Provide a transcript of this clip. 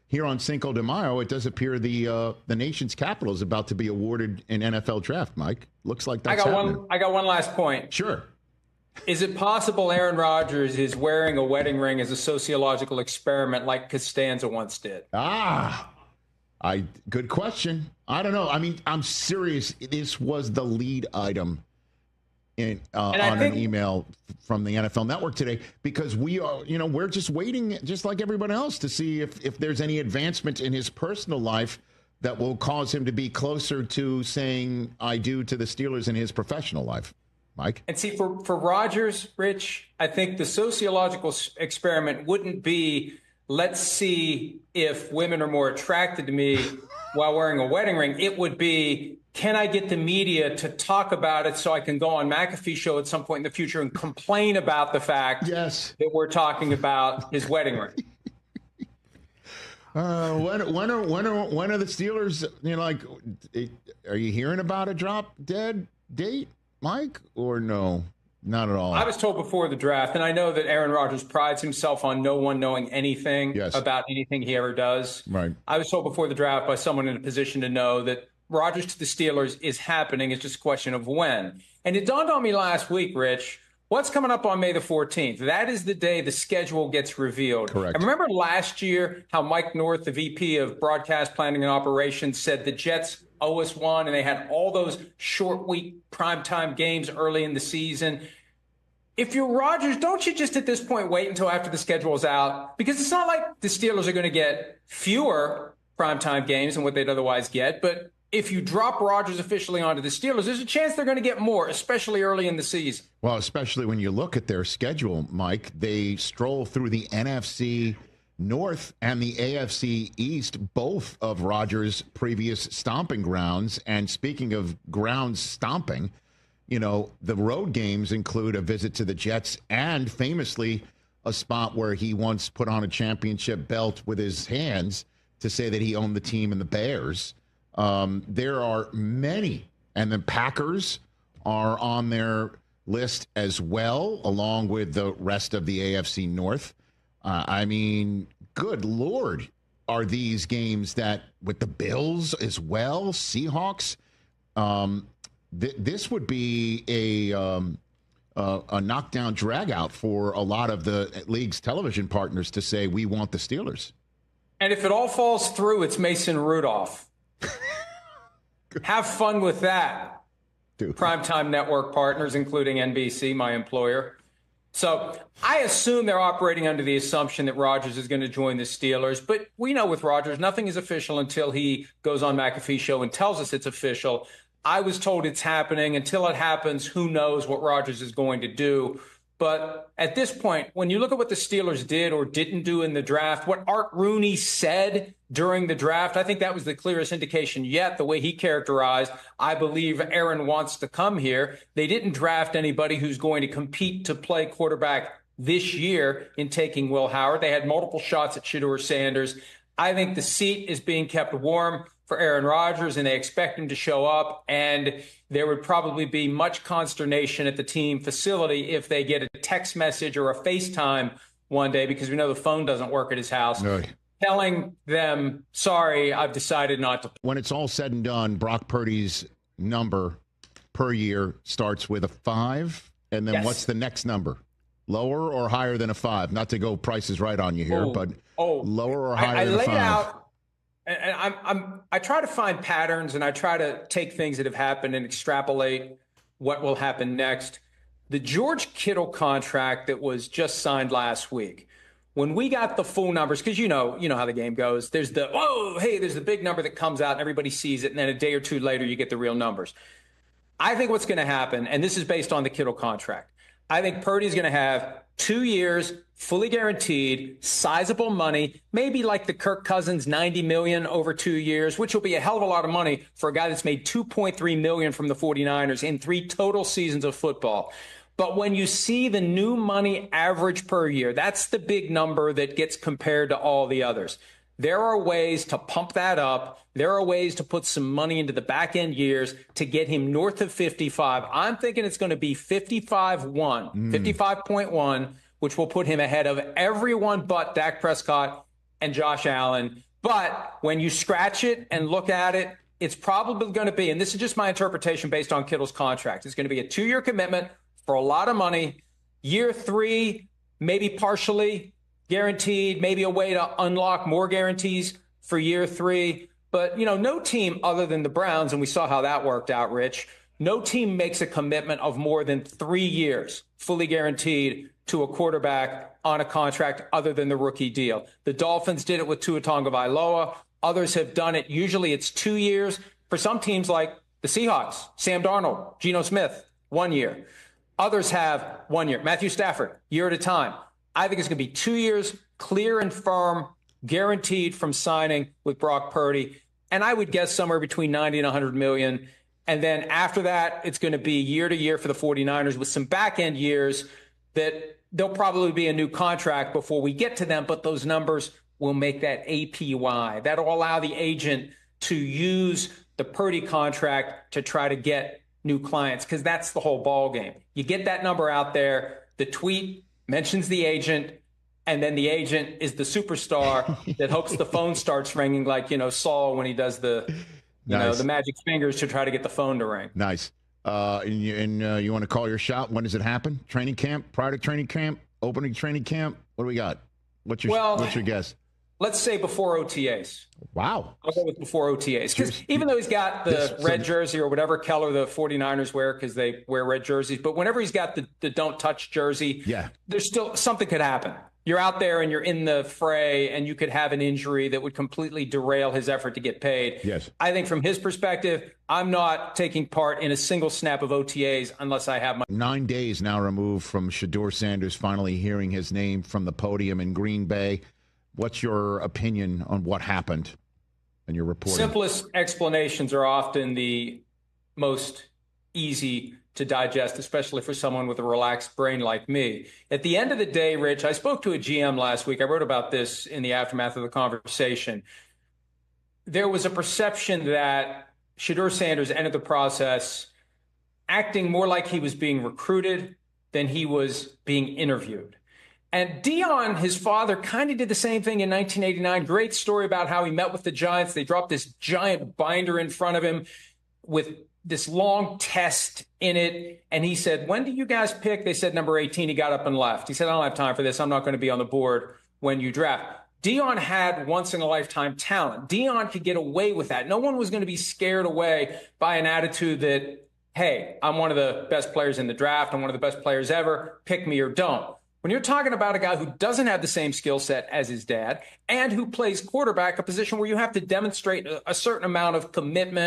here on Cinco de Mayo, it does appear the nation's capital is about to be awarded an NFL draft, Mike. Looks like that's happening. I got one last point. Sure. Is it possible Aaron Rodgers is wearing a wedding ring as a sociological experiment like Costanza once did? Good question. I don't know. I mean, I'm serious. This was the lead item on an email from the NFL Network today, because we're just waiting, just like everyone else, to see if there's any advancement in his personal life that will cause him to be closer to saying I do to the Steelers in his professional life. Mike? And see, for Rodgers, Rich, I think the sociological experiment wouldn't be, let's see if women are more attracted to me while wearing a wedding ring. It would be, can I get the media to talk about it so I can go on McAfee's show at some point in the future and complain about the fact that we're talking about his wedding ring? When are the Steelers, are you hearing about a drop dead date, Mike, or no? Not at all. I was told before the draft, and I know that Aaron Rodgers prides himself on no one knowing anything about anything he ever does. Right. I was told before the draft by someone in a position to know that Rodgers to the Steelers is happening. It's just a question of when. And it dawned on me last week, Rich, what's coming up on May the 14th? That is the day the schedule gets revealed. Correct. I remember last year how Mike North, the VP of Broadcast Planning and Operations, said the Jets owe us one, and they had all those short week primetime games early in the season. If you're Rodgers, don't you just at this point wait until after the schedule is out? Because it's not like the Steelers are going to get fewer primetime games than what they'd otherwise get. But if you drop Rodgers officially onto the Steelers, there's a chance they're going to get more, especially early in the season. Well, especially when you look at their schedule, Mike, they stroll through the NFC North and the AFC East, both of Rodgers' previous stomping grounds. And speaking of grounds stomping, the road games include a visit to the Jets and famously a spot where he once put on a championship belt with his hands to say that he owned the team and the Bears. There are many, and the Packers are on their list as well, along with the rest of the AFC North. I mean, good Lord, are these games that with the Bills as well, Seahawks? This would be a knockdown drag-out for a lot of the league's television partners to say, we want the Steelers. And if it all falls through, it's Mason Rudolph. Have fun with that. Dude. Primetime network partners, including NBC, my employer. So I assume they're operating under the assumption that Rodgers is going to join the Steelers. But we know with Rodgers, nothing is official until he goes on McAfee's show and tells us it's official. I was told it's happening. Until it happens, who knows what Rodgers is going to do. But at this point, when you look at what the Steelers did or didn't do in the draft, what Art Rooney said during the draft, I think that was the clearest indication yet, the way he characterized, I believe Aaron wants to come here. They didn't draft anybody who's going to compete to play quarterback this year in taking Will Howard. They had multiple shots at Shedeur Sanders. I think the seat is being kept warm for Aaron Rodgers, and they expect him to show up, and there would probably be much consternation at the team facility if they get a text message or a FaceTime one day, because we know the phone doesn't work at his house, telling them, sorry, I've decided not to. When it's all said and done, Brock Purdy's number per year starts with a 5, and then what's the next number? Lower or higher than a 5? Not to go Price is Right on you here, but lower or higher than a 5? I laid out. And I try to find patterns, and I try to take things that have happened and extrapolate what will happen next. The George Kittle contract that was just signed last week, when we got the full numbers, because you know how the game goes. There's there's the big number that comes out and everybody sees it, and then a day or two later you get the real numbers. I think what's going to happen, and this is based on the Kittle contract, I think Purdy's going to have 2 years, fully guaranteed, sizable money, maybe like the Kirk Cousins $90 million over 2 years, which will be a hell of a lot of money for a guy that's made $2.3 million from the 49ers in 3 total seasons of football. But when you see the new money average per year, that's the big number that gets compared to all the others. There are ways to pump that up. There are ways to put some money into the back end years to get him north of 55. I'm thinking it's going to be 55.1, which will put him ahead of everyone but Dak Prescott and Josh Allen. But when you scratch it and look at it, it's probably going to be, and this is just my interpretation based on Kittle's contract, it's going to be a 2-year commitment for a lot of money. Year 3, maybe partially guaranteed, maybe a way to unlock more guarantees for year 3. But, no team other than the Browns, and we saw how that worked out, Rich, no team makes a commitment of more than 3 years, fully guaranteed, to a quarterback on a contract other than the rookie deal. The Dolphins did it with Tua Tagovailoa. Others have done it. Usually it's 2 years. For some teams like the Seahawks, Sam Darnold, Geno Smith, 1 year. Others have 1 year. Matthew Stafford, year at a time. I think it's going to be 2 years, clear and firm, guaranteed from signing with Brock Purdy. And I would guess somewhere between 90 and 100 million. And then after that, it's going to be year to year for the 49ers with some back end years that there'll probably be a new contract before we get to them, but those numbers will make that APY. That'll allow the agent to use the Purdy contract to try to get new clients, because that's the whole ball game. You get that number out there, the tweet mentions the agent, and then the agent is the superstar that hopes the phone starts ringing like, Saul when he does the, the magic fingers to try to get the phone to ring. Nice. And you want to call your shot? When does it happen? Training camp? Prior to training camp? Opening training camp? What do we got? What's your guess? Let's say before OTAs. Wow. I'll go with before OTAs. Because even though he's got the red jersey or whatever color the 49ers wear, because they wear red jerseys, but whenever he's got the don't touch jersey, there's still something could happen. You're out there and you're in the fray and you could have an injury that would completely derail his effort to get paid. Yes. I think from his perspective, I'm not taking part in a single snap of OTAs unless I have my 9 days now removed from Shedeur Sanders finally hearing his name from the podium in Green Bay. What's your opinion on what happened in your reporting? Simplest explanations are often the most easy to digest, especially for someone with a relaxed brain like me. At the end of the day, Rich, I spoke to a GM last week. I wrote about this in the aftermath of the conversation. There was a perception that Shedeur Sanders entered the process acting more like he was being recruited than he was being interviewed. And Dion, his father, kind of did the same thing in 1989. Great story about how he met with the Giants. They dropped this giant binder in front of him with this long test in it. And he said, when do you guys pick? They said number 18. He got up and left. He said, I don't have time for this. I'm not going to be on the board when you draft. Dion had once-in-a-lifetime talent. Dion could get away with that. No one was going to be scared away by an attitude that, hey, I'm one of the best players in the draft. I'm one of the best players ever. Pick me or don't. When you're talking about a guy who doesn't have the same skill set as his dad and who plays quarterback, a position where you have to demonstrate a certain amount of commitment,